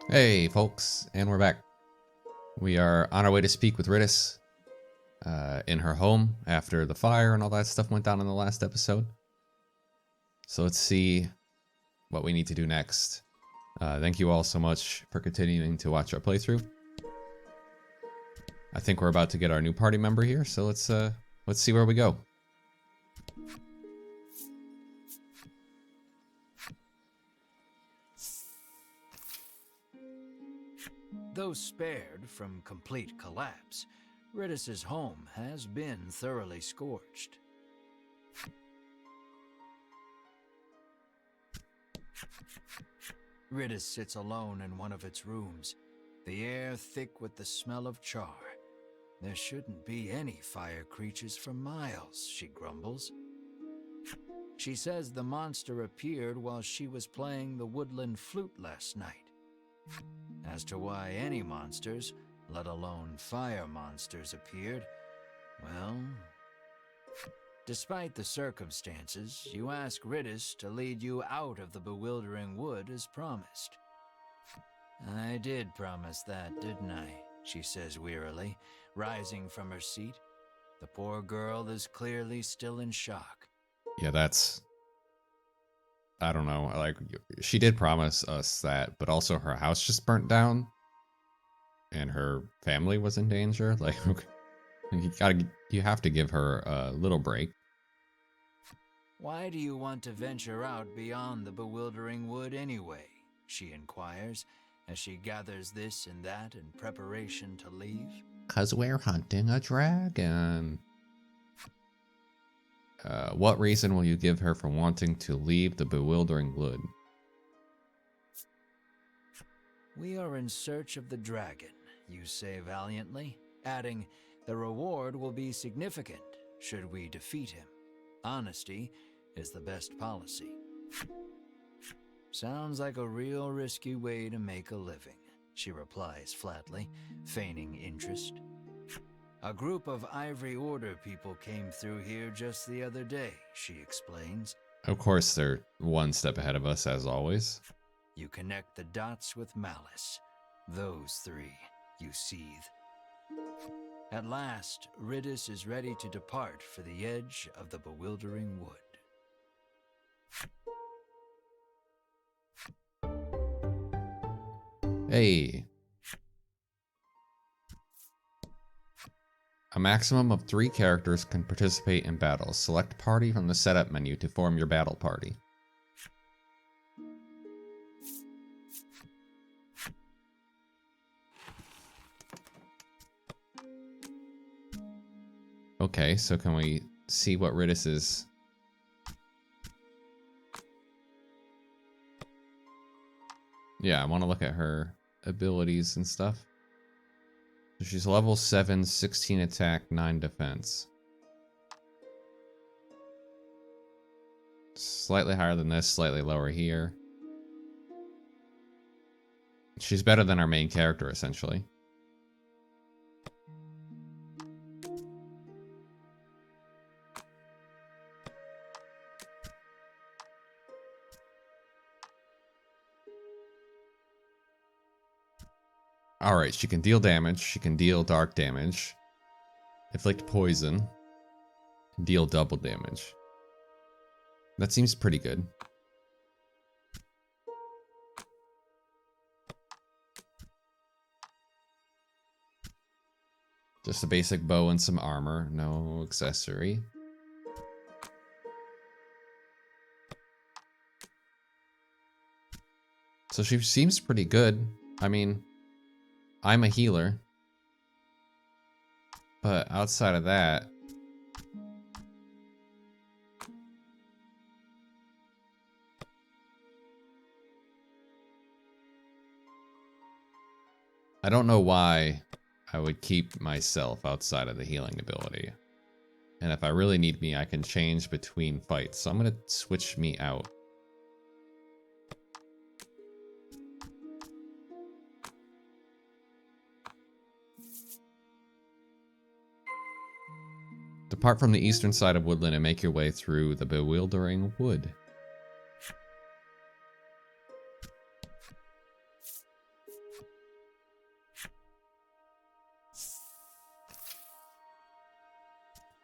Hey folks, and we're back. We are on our way to speak with Ridis in her home after the fire and all that stuff went down in the last episode. So let's see what we need to do next. Thank you all so much for continuing to watch our playthrough. I think we're about to get our new party member here, so let's see where we go. Though spared from complete collapse, Ridis's home has been thoroughly scorched. Ridis sits alone in one of its rooms, the air thick with the smell of char. There shouldn't be any fire creatures for miles, she grumbles. She says the monster appeared while she was playing the woodland flute last night. As to why any monsters, let alone fire monsters, appeared, well, despite the circumstances, you ask Ridis to lead you out of the bewildering wood as promised. I did promise that, didn't I? She says wearily, rising from her seat. The poor girl is clearly still in shock. Yeah, I don't know, like, she did promise us that, but also her house just burnt down and her family was in danger. Like, you have to give her a little break. Why do you want to venture out beyond the bewildering wood anyway? She inquires as she gathers this and that in preparation to leave. 'Cause we're hunting a dragon. What reason will you give her for wanting to leave the bewildering wood? We are in search of the dragon, you say valiantly, adding, the reward will be significant should we defeat him. Honesty is the best policy. Sounds like a real risky way to make a living, she replies flatly, feigning interest. A group of Ivory Order people came through here just the other day, she explains. Of course, they're one step ahead of us, as always. You connect the dots with malice. Those three, you seethe. At last, Ridis is ready to depart for the edge of the bewildering wood. Hey. A maximum of 3 characters can participate in battles. Select party from the setup menu to form your battle party. Okay, so can we see what Ridis is? Yeah, I want to look at her abilities and stuff. She's level 7, 16 attack, 9 defense. Slightly higher than this, slightly lower here. She's better than our main character, essentially. Alright, she can deal damage, she can deal dark damage, inflict poison, deal double damage. That seems pretty good. Just a basic bow and some armor, no accessory. So she seems pretty good. I mean, I'm a healer, but outside of that, I don't know why I would keep myself outside of the healing ability. And if I really need me, I can change between fights. So I'm going to switch me out. Depart from the eastern side of Woodland and make your way through the bewildering wood.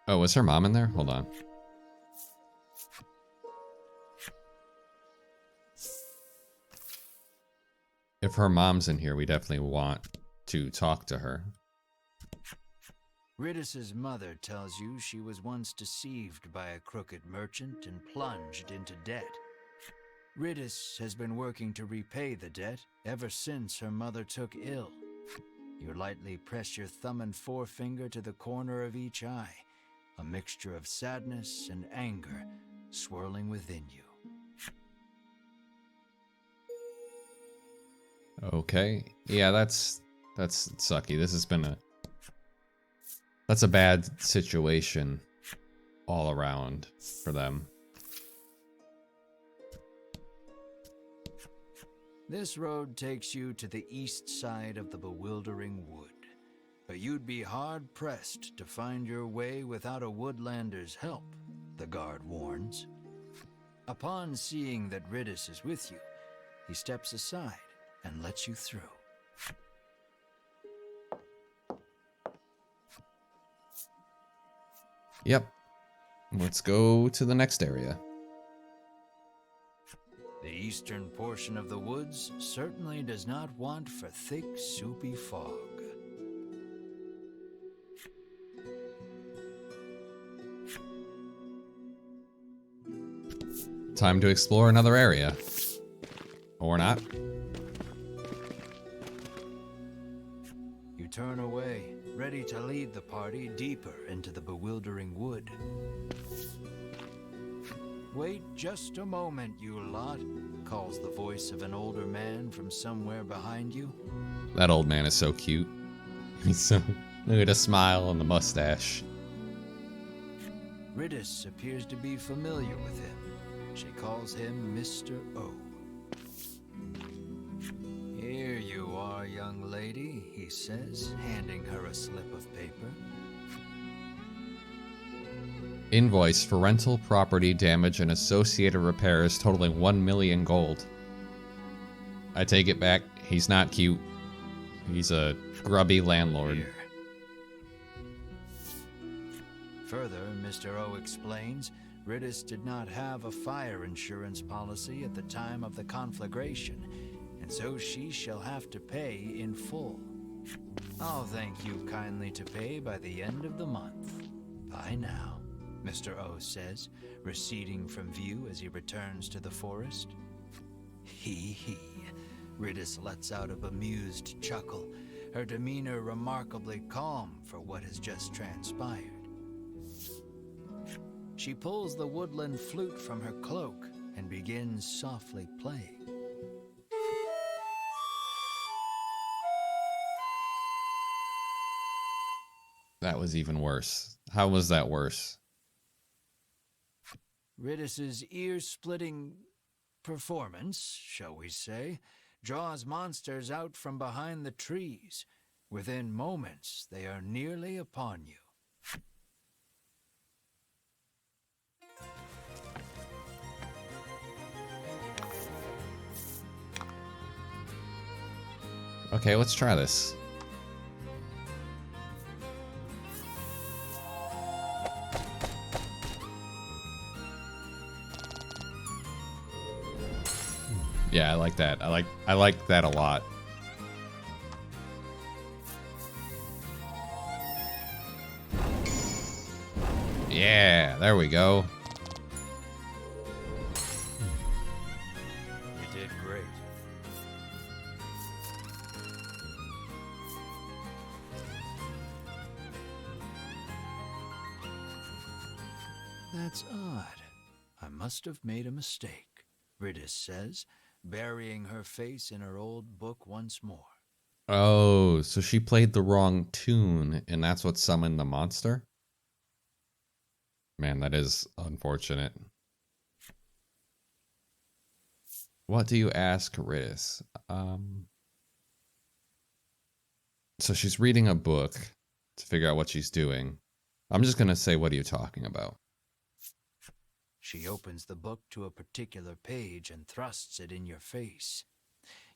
Oh, was her mom in there? Hold on. If her mom's in here, we definitely want to talk to her. Ridis's mother tells you she was once deceived by a crooked merchant and plunged into debt. Ridis has been working to repay the debt ever since her mother took ill. You lightly press your thumb and forefinger to the corner of each eye, a mixture of sadness and anger swirling within you. Okay. Yeah, that's sucky. This has been that's a bad situation all around for them. This road takes you to the east side of the bewildering wood, but you'd be hard-pressed to find your way without a woodlander's help, the guard warns. Upon seeing that Ridis is with you, he steps aside and lets you through. Yep. Let's go to the next area. The eastern portion of the woods certainly does not want for thick, soupy fog. Time to explore another area. Or not. You turn away, ready to lead the party deeper into the bewildering wood. Wait just a moment, you lot, calls the voice of an older man from somewhere behind you. That old man is so cute. He's so... Look at the smile and the mustache. Ridis appears to be familiar with him. She calls him Mr. O. Here you are, young lady, he says, handing her a slip of paper. Invoice for rental property damage and associated repairs totaling 1 million gold. I take it back. He's not cute. He's a grubby landlord. Here. Further, Mr. O explains, Ridis did not have a fire insurance policy at the time of the conflagration, and so she shall have to pay in full. I'll thank you kindly to pay by the end of the month. Bye now, Mr. O says, receding from view as he returns to the forest. Hee hee. Ridis lets out a bemused chuckle, her demeanor remarkably calm for what has just transpired. She pulls the woodland flute from her cloak and begins softly playing. That was even worse. How was that worse? Ridis's ear-splitting performance, shall we say, draws monsters out from behind the trees. Within moments, they are nearly upon you. Okay, let's try this. Yeah, I like that. I like that a lot. Yeah, there we go. You did great. That's odd. I must have made a mistake, Ridis says, burying her face in her old book once more. Oh, so she played the wrong tune, and that's what summoned the monster? Man, that is unfortunate. What do you ask Ridis? So she's reading a book to figure out what she's doing. I'm just gonna say, what are you talking about? She opens the book to a particular page and thrusts it in your face.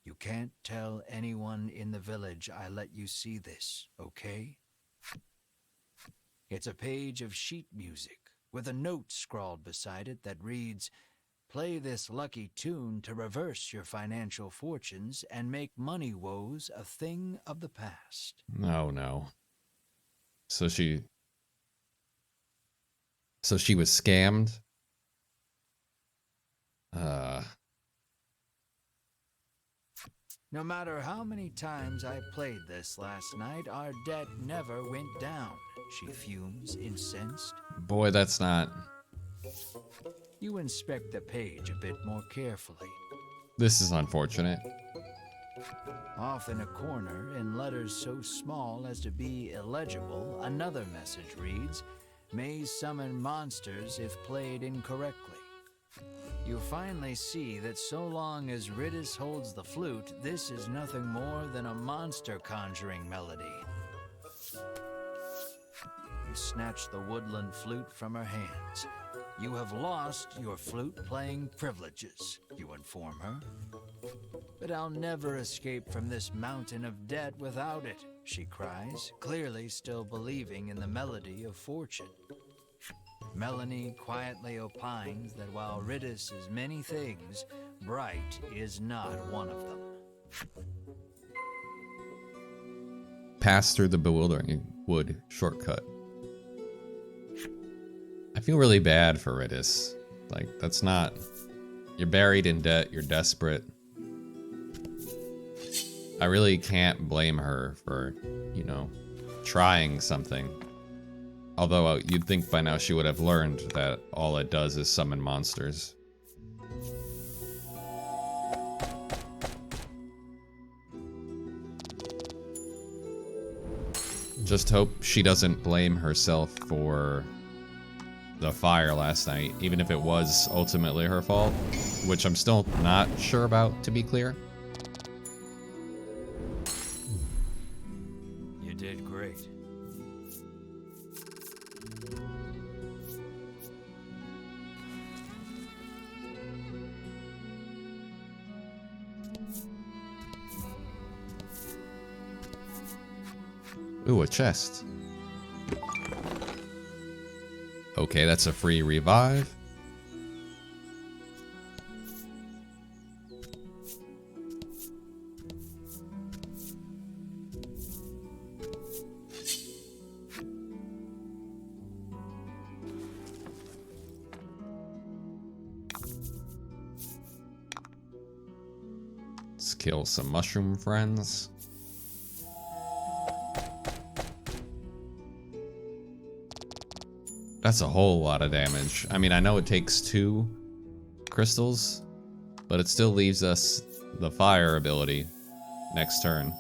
You can't tell anyone in the village I let you see this, okay? It's a page of sheet music with a note scrawled beside it that reads, "Play this lucky tune to reverse your financial fortunes and make money woes a thing of the past." Oh no. So she was scammed. No matter how many times I played this last night, our debt never went down, she fumes, incensed. Boy, that's not... You inspect the page a bit more carefully. This is unfortunate. Off in a corner, in letters so small as to be illegible, another message reads, "May summon monsters if played incorrectly." You finally see that so long as Ridis holds the flute, this is nothing more than a monster conjuring melody. You snatch the woodland flute from her hands. "You have lost your flute-playing privileges," you inform her. "But I'll never escape from this mountain of debt without it," she cries, clearly still believing in the melody of fortune. Melanie quietly opines that while Ridis is many things, bright is not one of them. Pass through the bewildering wood shortcut. I feel really bad for Ridis. Like, that's not... You're buried in debt, you're desperate. I really can't blame her for, you know, trying something. Although you'd think by now she would have learned that all it does is summon monsters. Just hope she doesn't blame herself for the fire last night, even if it was ultimately her fault, which I'm still not sure about, to be clear. You did great. Ooh, a chest. Okay, that's a free revive. Let's kill some mushroom friends. That's a whole lot of damage. I mean, I know it takes 2 crystals, but it still leaves us the fire ability next turn.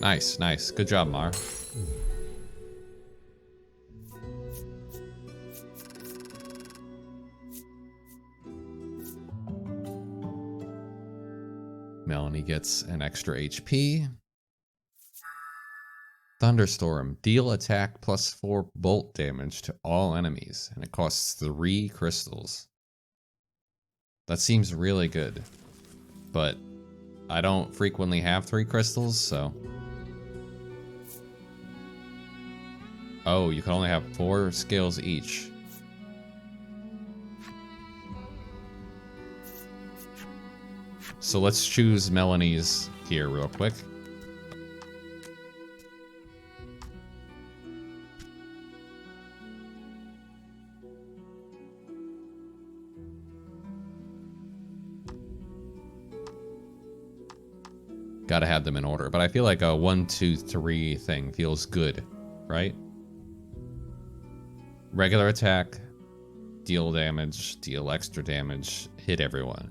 Nice, nice. Good job, Mar. Melanie gets an extra HP. Thunderstorm. Deal attack plus 4 bolt damage to all enemies, and it costs 3 crystals. That seems really good, but I don't frequently have 3 crystals, so... Oh, you can only have 4 skills each. So let's choose Melanie's here real quick. Gotta have them in order, but I feel like a 1, 2, 3 thing feels good, right? Regular attack, deal damage, deal extra damage, hit everyone.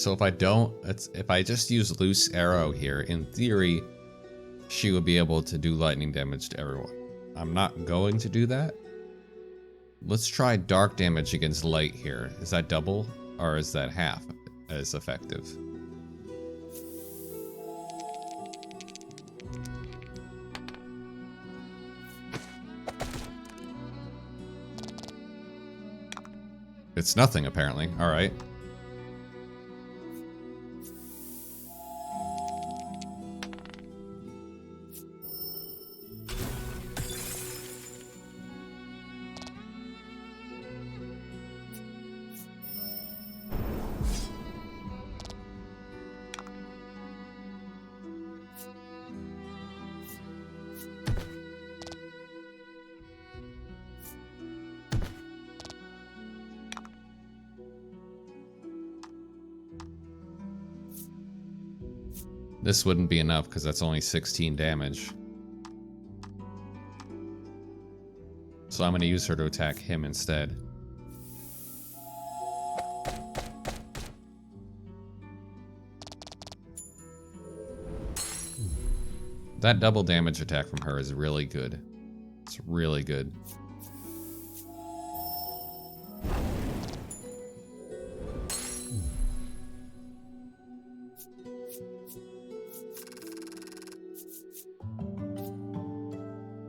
So if I don't, if I just use loose arrow here, in theory, she would be able to do lightning damage to everyone. I'm not going to do that. Let's try dark damage against light here. Is that double or is that half as effective? It's nothing apparently. All right. This wouldn't be enough because that's only 16 damage. So I'm going to use her to attack him instead. That double damage attack from her is really good. It's really good.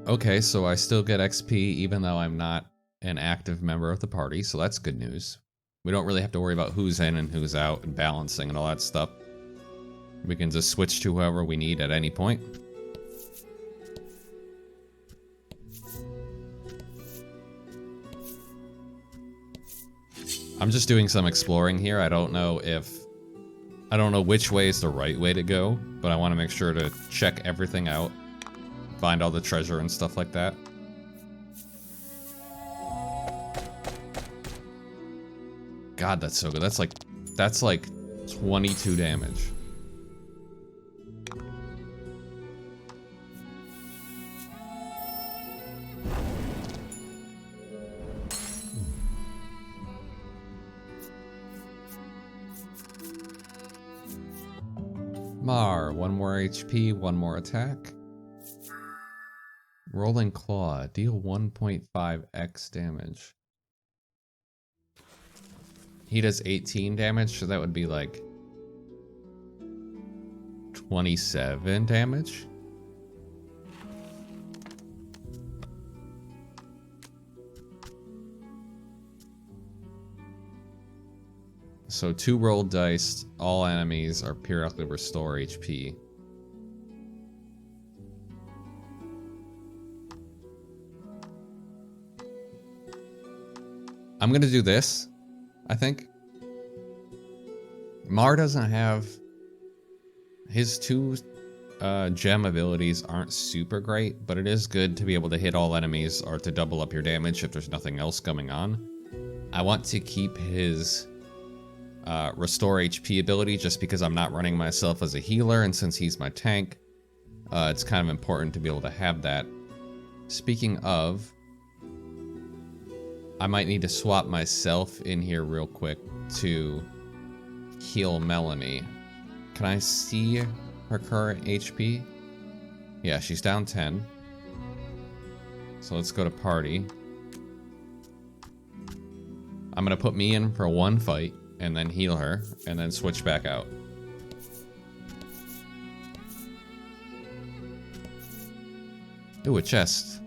Okay, so I still get XP even though I'm not an active member of the party, so that's good news. We don't really have to worry about who's in and who's out and balancing and all that stuff. We can just switch to whoever we need at any point. I'm just doing some exploring here. I don't know which way is the right way to go, but I want to make sure to check everything out. Find all the treasure and stuff like that. God, that's so good. That's like 22 damage. Mar, 1 more HP, 1 more attack. Rolling Claw, deal 1.5x damage. He does 18 damage, so that would be like 27 damage. So 2 rolled dice, all enemies are periodically restore HP. I'm gonna do this, I think. Mar doesn't have... His 2 gem abilities aren't super great, but it is good to be able to hit all enemies or to double up your damage if there's nothing else going on. I want to keep his restore HP ability just because I'm not running myself as a healer, and since he's my tank, it's kind of important to be able to have that. Speaking of... I might need to swap myself in here real quick to heal Melanie. Can I see her current HP? Yeah, she's down 10. So let's go to party. I'm gonna put me in for 1 fight and then heal her and then switch back out. Ooh, a chest.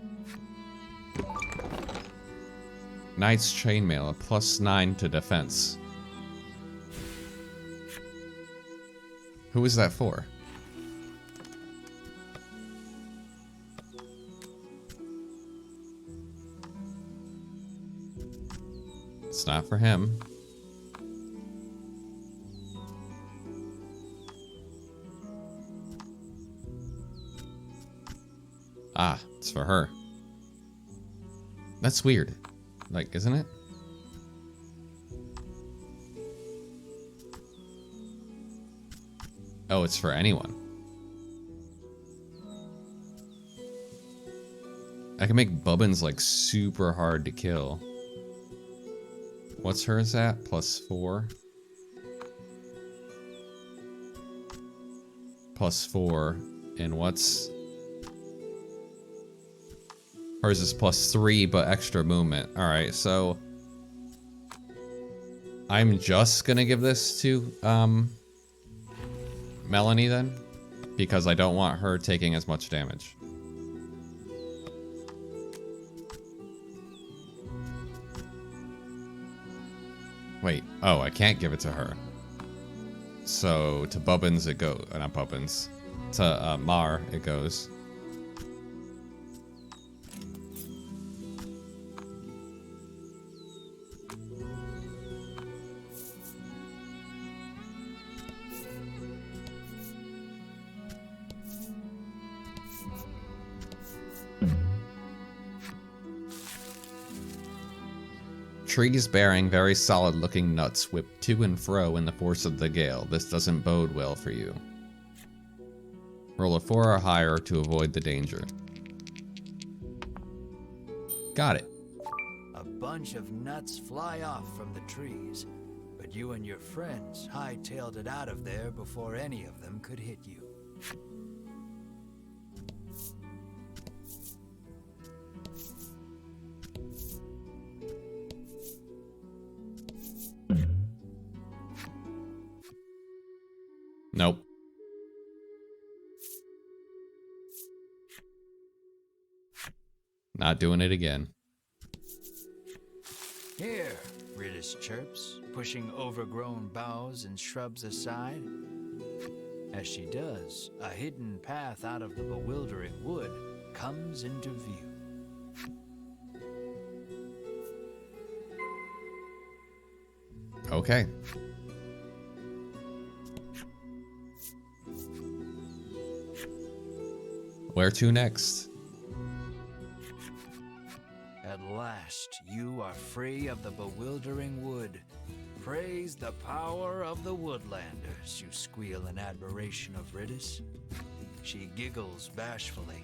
Knight's Chainmail, a +9 to defense. Who is that for? It's not for him. Ah, it's for her. That's weird. Like, isn't it? Oh, it's for anyone. I can make Bubbins like super hard to kill. What's hers at? +4. +4. And what's... Hers is +3, but extra movement. Alright, so... I'm just gonna give this to, Melanie then. Because I don't want her taking as much damage. Wait, oh, I can't give it to her. So, to Bubbins it goes, not Bubbins. To, Mar it goes. Trees bearing very solid looking nuts whip to and fro in the force of the gale. This doesn't bode well for you. Roll a 4 or higher to avoid the danger. Got it. A bunch of nuts fly off from the trees, but you and your friends hightailed it out of there before any of them could hit you. Nope. Not doing it again. Here, Ridis chirps, pushing overgrown boughs and shrubs aside. As she does, a hidden path out of the bewildering wood comes into view. Okay. Where to next? At last, you are free of the bewildering wood. Praise the power of the woodlanders, you squeal in admiration of Ridis. She giggles bashfully.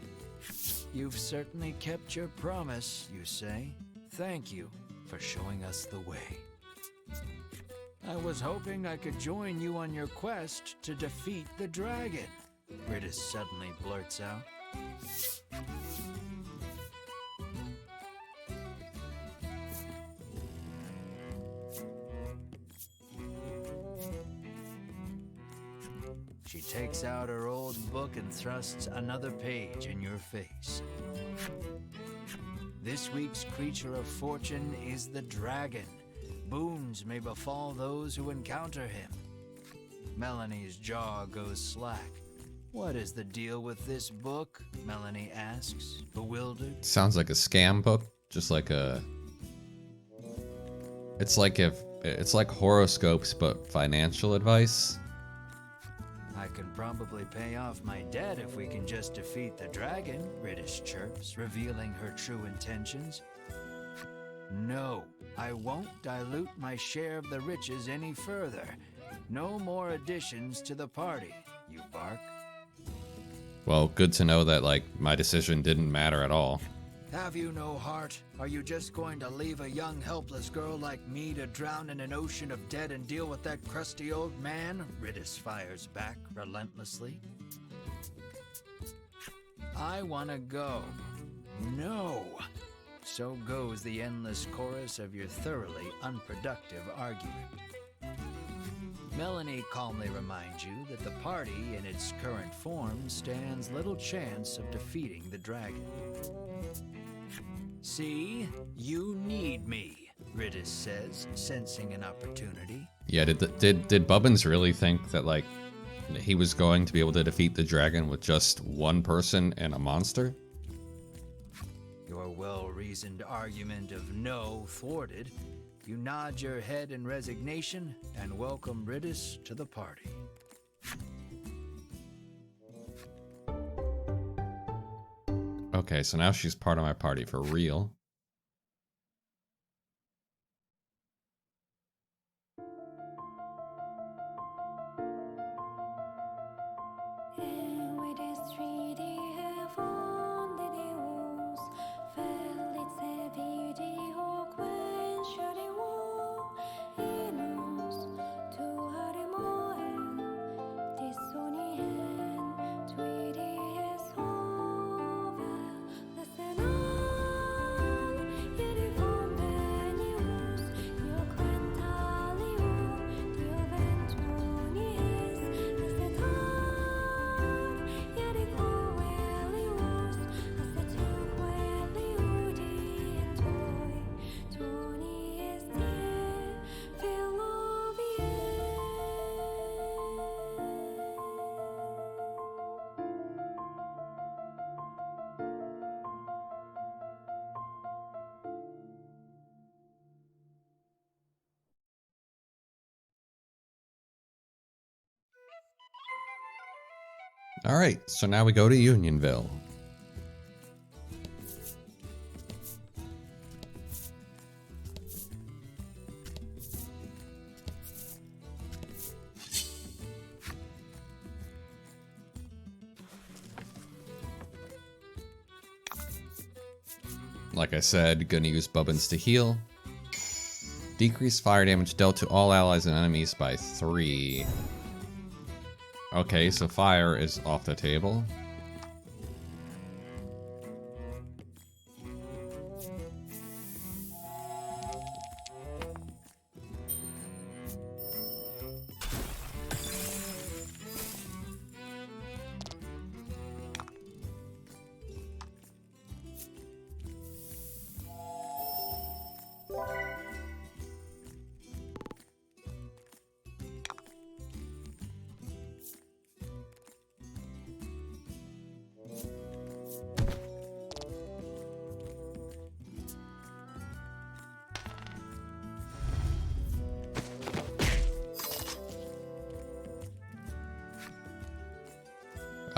You've certainly kept your promise, you say. Thank you for showing us the way. I was hoping I could join you on your quest to defeat the dragon, Ridis suddenly blurts out. She takes out her old book and thrusts another page in your face. This week's creature of fortune is the dragon. Boons may befall those who encounter him. Melanie's jaw goes slack. What is the deal with this book? Melanie asks, bewildered. Sounds like a scam book, just like a... It's like horoscopes, but financial advice. I can probably pay off my debt if we can just defeat the dragon, Ridis chirps, revealing her true intentions. No, I won't dilute my share of the riches any further. No more additions to the party, you bark. Well, good to know that, like, my decision didn't matter at all. Have you no heart? Are you just going to leave a young, helpless girl like me to drown in an ocean of debt and deal with that crusty old man? Ridis fires back relentlessly. I want to go. No. So goes the endless chorus of your thoroughly unproductive argument. Melanie calmly reminds you that the party in its current form stands little chance of defeating the dragon. See, you need me, Ridis says, sensing an opportunity. Yeah, did Bubbins really think that, like, he was going to be able to defeat the dragon with just one person and a monster? Your well-reasoned argument of no thwarted, you nod your head in resignation and welcome Ridis to the party. Okay, so now she's part of my party for real. Alright, so now we go to Unionville. Like I said, gonna use Bubbins to heal. Decrease fire damage dealt to all allies and enemies by 3. Okay, so fire is off the table.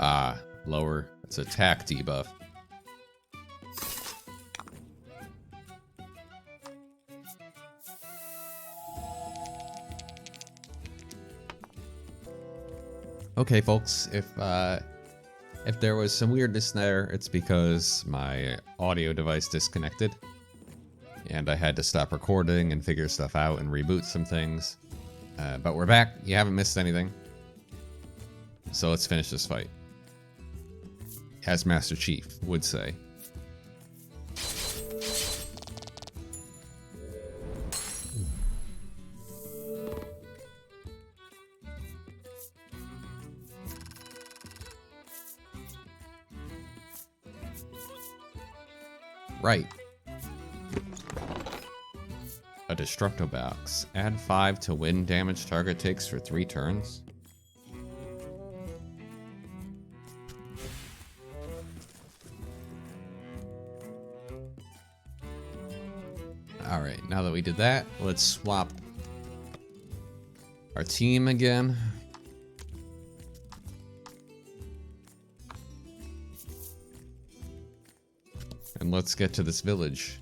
Ah, lower. It's attack debuff. Okay, folks, if there was some weirdness there, it's because my audio device disconnected. And I had to stop recording and figure stuff out and reboot some things. But we're back. You haven't missed anything. So let's finish this fight. As Master Chief would say. Right. A Destructo Box. Add 5 to wind damage target takes for 3 turns. Alright, now that we did that, let's swap our team again. And let's get to this village.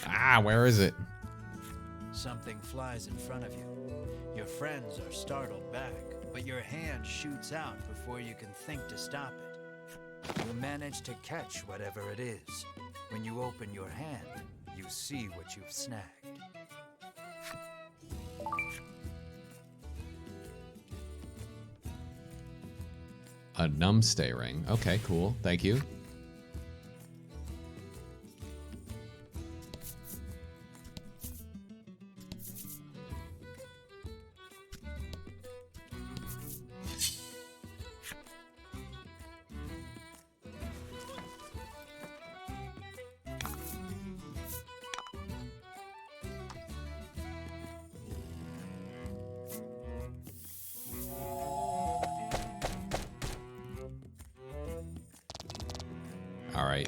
Ah, where is it? Something flies in front of you. Your friends are startled back, but your hand shoots out before you can think to stop it. You manage to catch whatever it is. When you open your hand, you see what you've snagged. A numbstay ring. Okay, cool. Thank you. All right.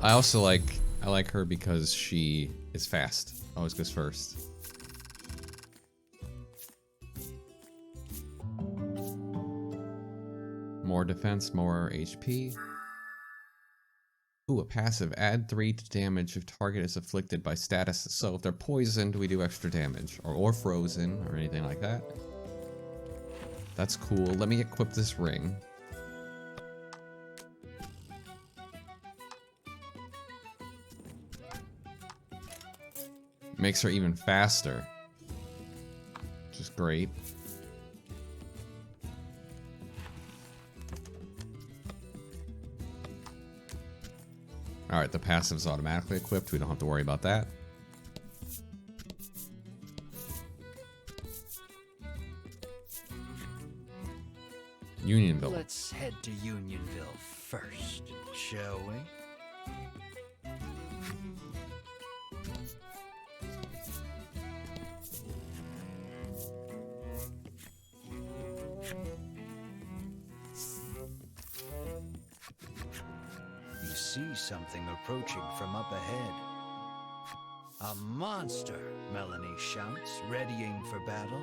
I also like her because she is fast. Always goes first. More defense, more HP. Ooh, a passive. Add 3 to damage if target is afflicted by status. So if they're poisoned, we do extra damage. Or frozen, or anything like that. That's cool. Let me equip this ring. Makes her even faster. Which is great. Alright, the passive's automatically equipped. We don't have to worry about that. Unionville. Let's head to Unionville first, shall we? see something approaching from up ahead. A monster, Melanie shouts, readying for battle.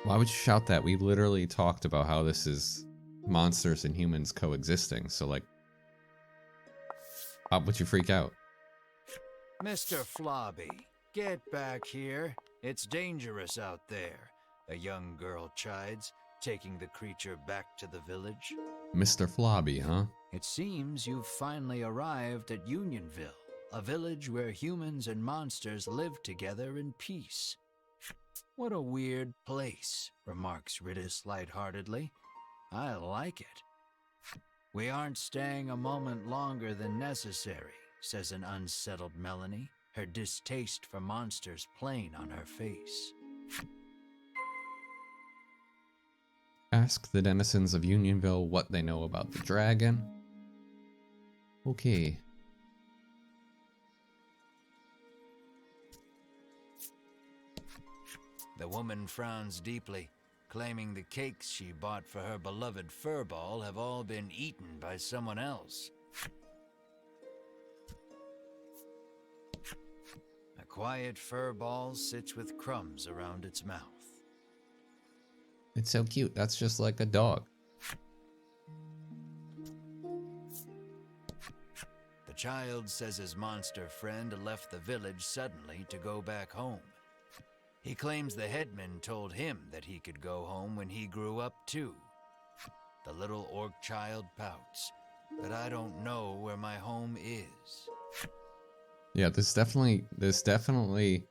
Why would you shout that? We literally talked about how this is monsters and humans coexisting, so like, why would you freak out? Mr. Flobby, get back here. It's dangerous out there, a young girl chides, taking the creature back to the village. Mr. Flobby, huh? It seems you've finally arrived at Unionville, a village where humans and monsters live together in peace. What a weird place, remarks Ridis lightheartedly. I like it. We aren't staying a moment longer than necessary, says an unsettled Melanie, her distaste for monsters plain on her face. Ask the denizens of Unionville what they know about the dragon. Okay. The woman frowns deeply, claiming the cakes she bought for her beloved furball have all been eaten by someone else. A quiet furball sits with crumbs around its mouth. It's so cute. That's just like a dog. The child says his monster friend left the village suddenly to go back home. He claims the headman told him that he could go home when he grew up too. The little orc child pouts, but I don't know where my home is. Yeah, this definitely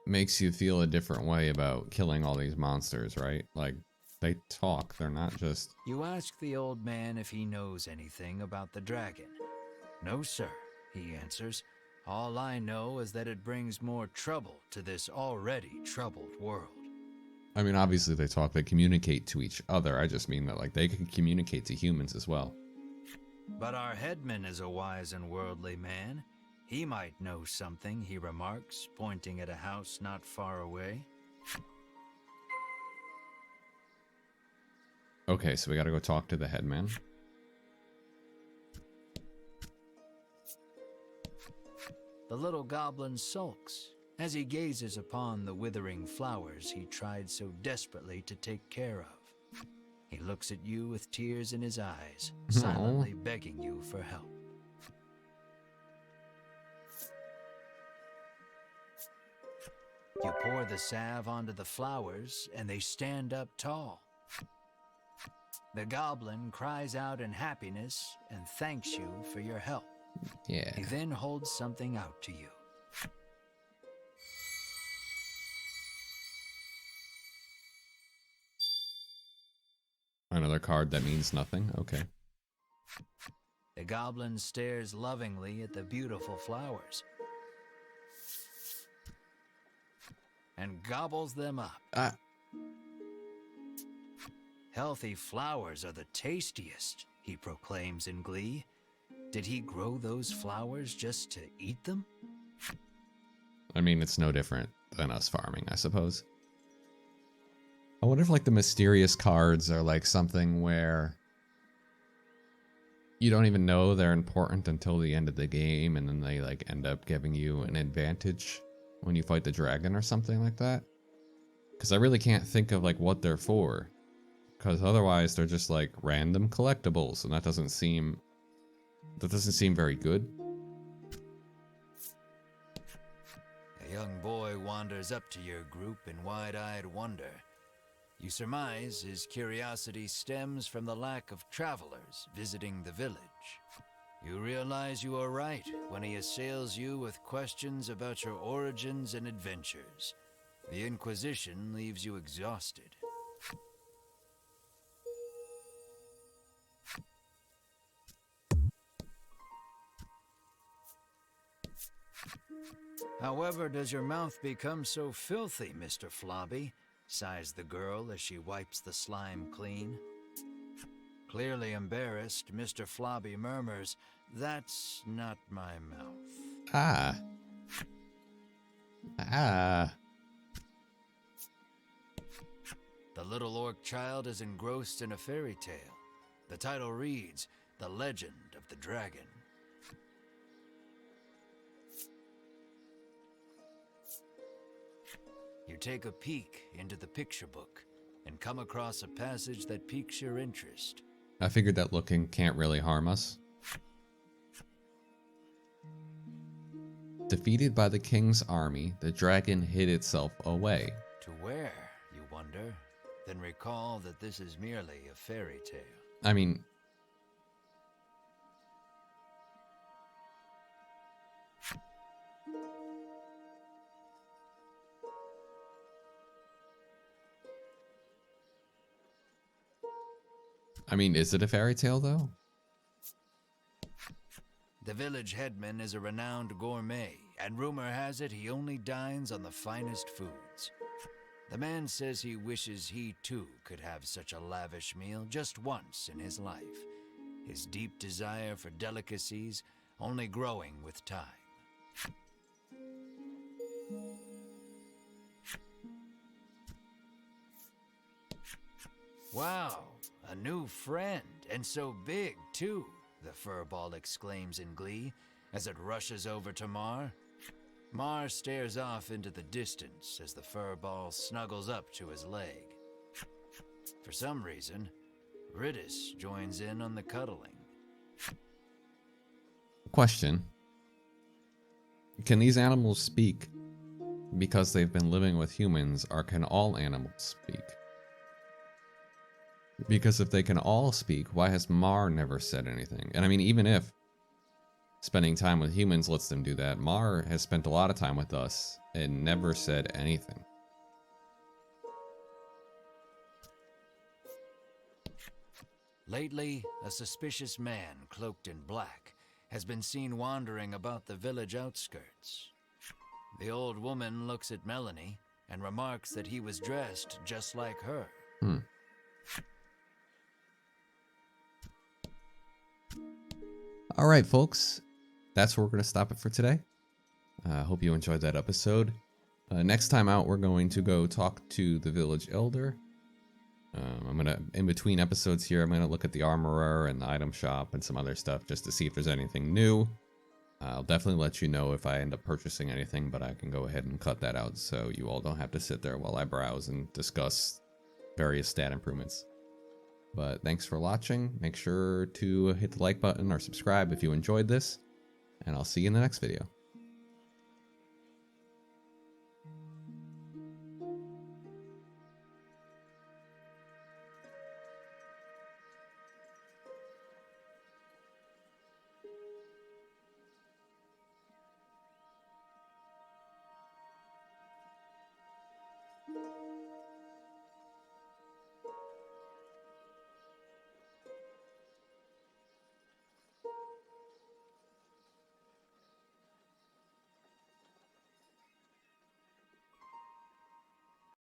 makes you feel a different way about killing all these monsters, right? Like, they talk, they're not just... You ask the old man if he knows anything about the dragon. No, sir, he answers. All I know is that it brings more trouble to this already troubled world. I mean, obviously they talk, they communicate to each other. I just mean that, like, they can communicate to humans as well. But our headman is a wise and worldly man. He might know something, he remarks, pointing at a house not far away. Okay, so we gotta go talk to the headman. The little goblin sulks as he gazes upon the withering flowers he tried so desperately to take care of. He looks at you with tears in his eyes, silently begging you for help. You pour the salve onto the flowers, and they stand up tall. The goblin cries out in happiness and thanks you for your help. Yeah. He then holds something out to you. Another card that means nothing. Okay. The goblin stares lovingly at the beautiful flowers and gobbles them up. Healthy flowers are the tastiest, he proclaims in glee. Did he grow those flowers just to eat them? I mean, it's no different than us farming, I suppose. I wonder if, like, the mysterious cards are, like, something where you don't even know they're important until the end of the game, and then they, like, end up giving you an advantage when you fight the dragon or something like that. Because I really can't think of, like, what they're for. Because otherwise they're just, like, random collectibles, and that doesn't seem very good. A young boy wanders up to your group in wide-eyed wonder. You surmise his curiosity stems from the lack of travelers visiting the village. You realize you are right when he assails you with questions about your origins and adventures. The Inquisition leaves you exhausted. However, does your mouth become so filthy, Mr. Flobby? Sighs the girl as she wipes the slime clean. Clearly embarrassed, Mr. Flobby murmurs, "That's not my mouth." Ah. The little orc child is engrossed in a fairy tale. The title reads, The Legend of the Dragon. You take a peek into the picture book and come across a passage that piques your interest. I figured that looking can't really harm us. Defeated by the king's army, the dragon hid itself away. To where, you wonder? Then recall that this is merely a fairy tale. I mean, is it a fairy tale though? The village headman is a renowned gourmet, and rumor has it he only dines on the finest foods. The man says he wishes he too could have such a lavish meal just once in his life. His deep desire for delicacies only growing with time. Wow, a new friend, and so big too, the furball exclaims in glee as it rushes over to Mar. Mar stares off into the distance as the furball snuggles up to his leg. For some reason, Ridis joins in on the cuddling. Question. Can these animals speak because they've been living with humans, or can all animals speak? Because if they can all speak, why has Mar never said anything? And I mean, even if spending time with humans lets them do that, Mar has spent a lot of time with us and never said anything. Lately, a suspicious man cloaked in black has been seen wandering about the village outskirts. The old woman looks at Melanie and remarks that he was dressed just like her. All right, folks. That's where we're going to stop it for today. I hope you enjoyed that episode. Next time out, we're going to go talk to the village elder. I'm going to, in between episodes here, I'm going to look at the armorer and the item shop and some other stuff just to see if there's anything new. I'll definitely let you know if I end up purchasing anything, but I can go ahead and cut that out so you all don't have to sit there while I browse and discuss various stat improvements. But thanks for watching. Make sure to hit the like button or subscribe if you enjoyed this, and I'll see you in the next video.